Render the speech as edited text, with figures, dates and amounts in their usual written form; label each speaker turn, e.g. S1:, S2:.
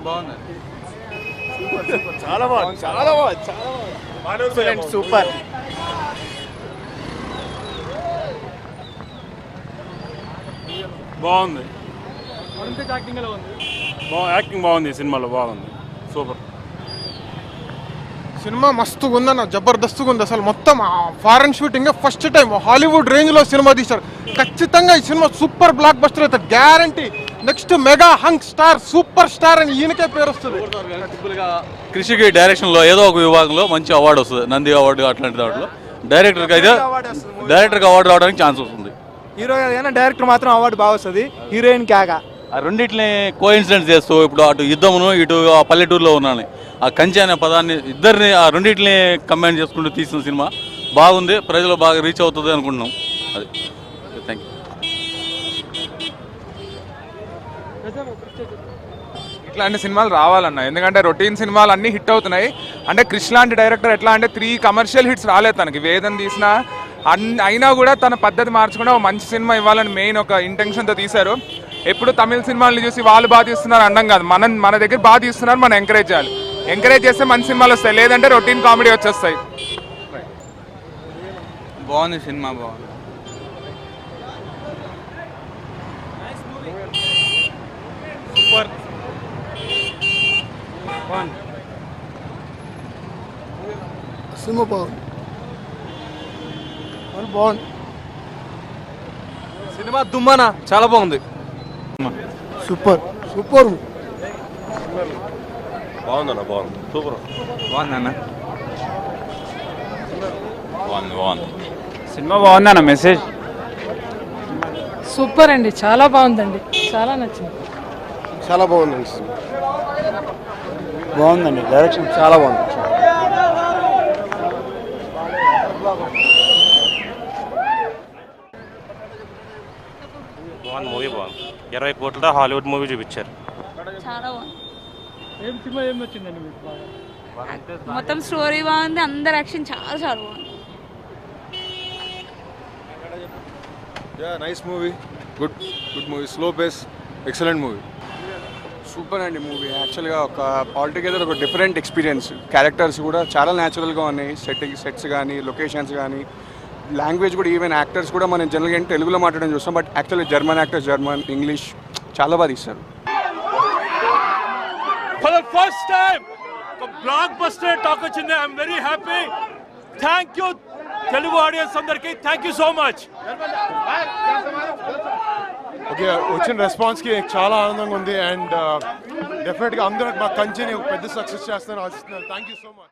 S1: బాగుంది.
S2: చాలా బాగుంది, చాలా బాగుంది, చాలా బాగుంది. సూపర్.
S3: బాగుంది. యాక్టింగ్ బాగుంది, సినిమాలో బాగుంది, సూపర్.
S4: సినిమా మస్తుగా ఉందన్న, జబర్దస్తుగా ఉంది. అసలు మొత్తం foreign shooting first time Hollywood range లో సినిమా తీశారు. ఖచ్చితంగా ఈ సినిమా సూపర్ బ్లాక్ బస్టర్ అవుతుంది, guarantee. Next mega hunk star, super star అని ఈయనకే పేరు వస్తుంది.
S1: కృషికి డైరెక్షన్లో ఏదో ఒక విభాగంలో మంచి అవార్డు వస్తుంది, నంది అవార్డు అట్లాంటి దాంట్లో. డైరెక్టర్కి అయితే అవార్డు రావడానికి ఛాన్స్ వస్తుంది.
S2: హీరో కానీ డైరెక్టర్ మాత్రం అవార్డు బాగా వస్తుంది. హీరోయిన్ క్యాగా
S1: ఆ రెండింటిని కోఇన్సిడెన్స్ చేస్తూ ఇప్పుడు అటు యుద్ధమును ఇటు ఆ పల్లెటూరులో ఉన్నాను ఆ కంచె అనే పదాన్ని ఇద్దరిని ఆ రెండింటిని కంబైన్ చేసుకుంటూ తీసిన సినిమా బాగుంది, ప్రజలు బాగా రీచ్ అవుతుంది అనుకుంటున్నాం. అది థ్యాంక్ యూ.
S5: ఇట్లాంటి సినిమాలు రావాలన్న, ఎందుకంటే రొటీన్ సినిమాలు అన్నీ హిట్ అవుతున్నాయి. అంటే క్రిష్ లాంటి డైరెక్టర్ ఎట్లా అంటే 3 కమర్షియల్ హిట్స్ రాలేదు తనకి. వేదం తీసినా అయినా కూడా తన పద్ధతి మార్చకుండా ఒక మంచి సినిమా ఇవ్వాలని మెయిన్ ఒక ఇంటెన్షన్తో తీశారు. ఎప్పుడు తమిళ సినిమాలను చూసి వాళ్ళు బాగా తీస్తున్నారు అనడం కాదు, మన దగ్గర బాగా తీస్తున్నారు, మనం ఎంకరేజ్ చేయాలి. ఎంకరేజ్ చేస్తే మంచి సినిమాలు వస్తాయి, లేదంటే రొటీన్ కామెడీ వచ్చేస్తాయి.
S1: బాగుంది సినిమా, బాగుంది.
S3: సూపర్.
S4: సినిమా బాగుంది, బాగుంది.
S2: సినిమా దుమ్మానా చాలా బాగుంది.
S4: సూపర్ సూపర్
S3: బాగుందన్న, బాగుంది, సూపర్.
S1: బాగుందన్న, బాగుంది.
S6: సినిమా బాగుందన్న, మెసేజ్
S7: సూపర్ అండి, చాలా బాగుందండి, చాలా నచ్చింది.
S4: చాలా బాగుందండి.
S2: బాగుందండి, డైరెక్షన్ చాలా బాగుంది.
S3: బాగుంది, మూవీ బాగుంది. 20 కోట్లతో హాలీవుడ్ మూవీ చూపించారు.
S7: చాలా బాగుంది. మొత్తం స్టోరీ బాగుంది, అందరు యాక్షన్ చాలా చాలా బాగుంది.
S4: Nice movie, good movie, slow pace, excellent movie.
S8: Super అండి మూవీ. యాక్చువల్గా ఒక ఆల్టుగెదర్ ఒక డిఫరెంట్ ఎక్స్పీరియన్స్. క్యారెక్టర్స్ కూడా చాలా న్యాచురల్గా ఉన్నాయి, సెట్స్ కానీ లొకేషన్స్ కానీ లాంగ్వేజ్ కూడా, ఈవెన్ యాక్టర్స్ కూడా మనం జనరల్గా తెలుగులో మాట్లాడడం చూస్తాం, but actually German actors German, English చాలా బాగా తీస్తారు.
S3: For the first time, a blockbuster talk వచ్చింది. I'm very happy. Thank you, Telugu audience అందరికి. Thank you so much.
S4: Okay, వచ్చిన రెస్పాన్స్కి చాలా ఆనందంగా ఉంది. అండ్ డెఫినెట్గా అందరూ మా కంచెని పెద్ద సక్సెస్ చేస్తారని ఆశిస్తున్నారు. Thank you so much.